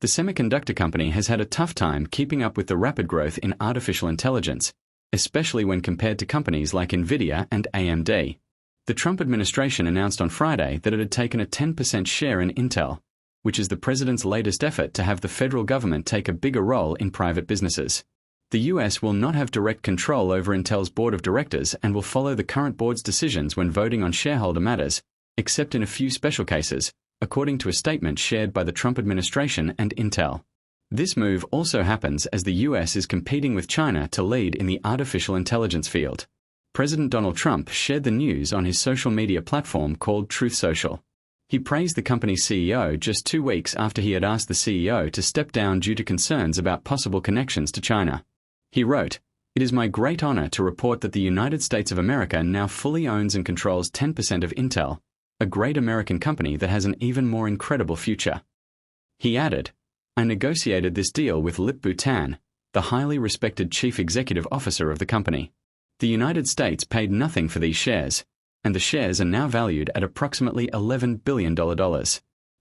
The semiconductor company has had a tough time keeping up with the rapid growth in artificial intelligence, especially when compared to companies like Nvidia and AMD. The Trump administration announced on Friday that it had taken a 10% share in Intel, which is the president's latest effort to have the federal government take a bigger role in private businesses. The U.S. will not have direct control over Intel's board of directors and will follow the current board's decisions when voting on shareholder matters, except in a few special cases, according to a statement shared by the Trump administration and Intel. This move also happens as the U.S. is competing with China to lead in the artificial intelligence field. President Donald Trump shared the news on his social media platform called Truth Social. He praised the company's CEO just 2 weeks after he had asked the CEO to step down due to concerns about possible connections to China. He wrote, "It is my great honor to report that the United States of America now fully owns and controls 10% of Intel, a great American company that has an even more incredible future." He added, "I negotiated this deal with Lip-Bu Tan, the highly respected chief executive officer of the company. The United States paid nothing for these shares, and the shares are now valued at approximately $11 billion.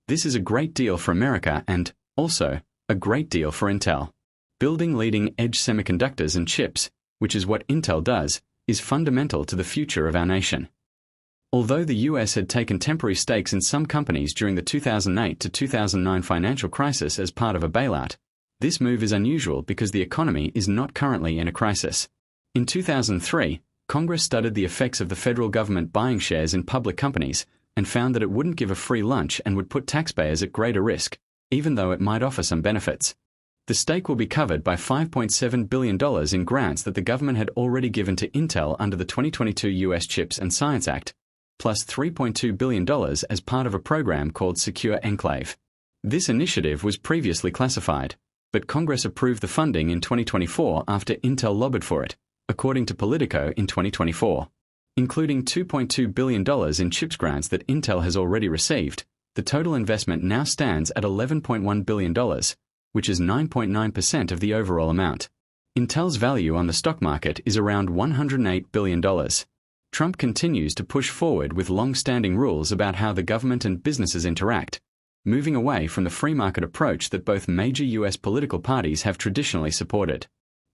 This is a great deal for America and, also, a great deal for Intel. Building leading-edge semiconductors and chips, which is what Intel does, is fundamental to the future of our nation." Although the U.S. had taken temporary stakes in some companies during the 2008 to 2009 financial crisis as part of a bailout, this move is unusual because the economy is not currently in a crisis. In 2003, Congress studied the effects of the federal government buying shares in public companies and found that it wouldn't give a free lunch and would put taxpayers at greater risk, even though it might offer some benefits. The stake will be covered by $5.7 billion in grants that the government had already given to Intel under the 2022 U.S. CHIPS and Science Act, plus $3.2 billion as part of a program called Secure Enclave. This initiative was previously classified, but Congress approved the funding in 2024 after Intel lobbied for it, according to Politico in 2024. Including $2.2 billion in CHIPS grants that Intel has already received, the total investment now stands at $11.1 billion, which is 9.9% of the overall amount. Intel's value on the stock market is around $108 billion. Trump continues to push forward with long-standing rules about how the government and businesses interact, moving away from the free market approach that both major U.S. political parties have traditionally supported.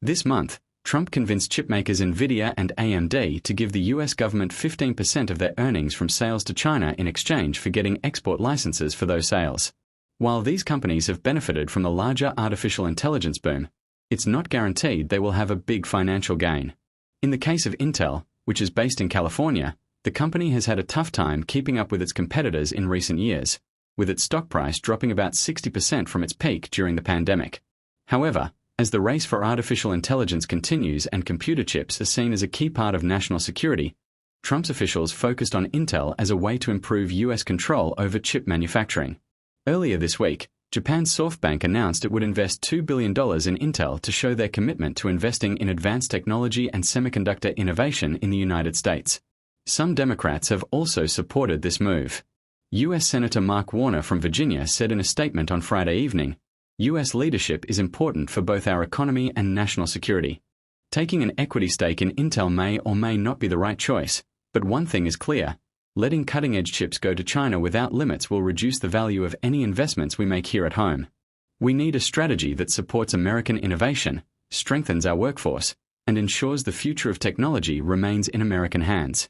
This month, Trump convinced chipmakers Nvidia and AMD to give the U.S. government 15% of their earnings from sales to China in exchange for getting export licenses for those sales. While these companies have benefited from the larger artificial intelligence boom, it's not guaranteed they will have a big financial gain. In the case of Intel, which is based in California, the company has had a tough time keeping up with its competitors in recent years, with its stock price dropping about 60% from its peak during the pandemic. However, as the race for artificial intelligence continues and computer chips are seen as a key part of national security, Trump's officials focused on Intel as a way to improve U.S. control over chip manufacturing. Earlier this week, Japan's SoftBank announced it would invest $2 billion in Intel to show their commitment to investing in advanced technology and semiconductor innovation in the United States. Some Democrats have also supported this move. U.S. Senator Mark Warner from Virginia said in a statement on Friday evening, "U.S. leadership is important for both our economy and national security. Taking an equity stake in Intel may or may not be the right choice, but one thing is clear. Letting cutting-edge chips go to China without limits will reduce the value of any investments we make here at home. We need a strategy that supports American innovation, strengthens our workforce, and ensures the future of technology remains in American hands."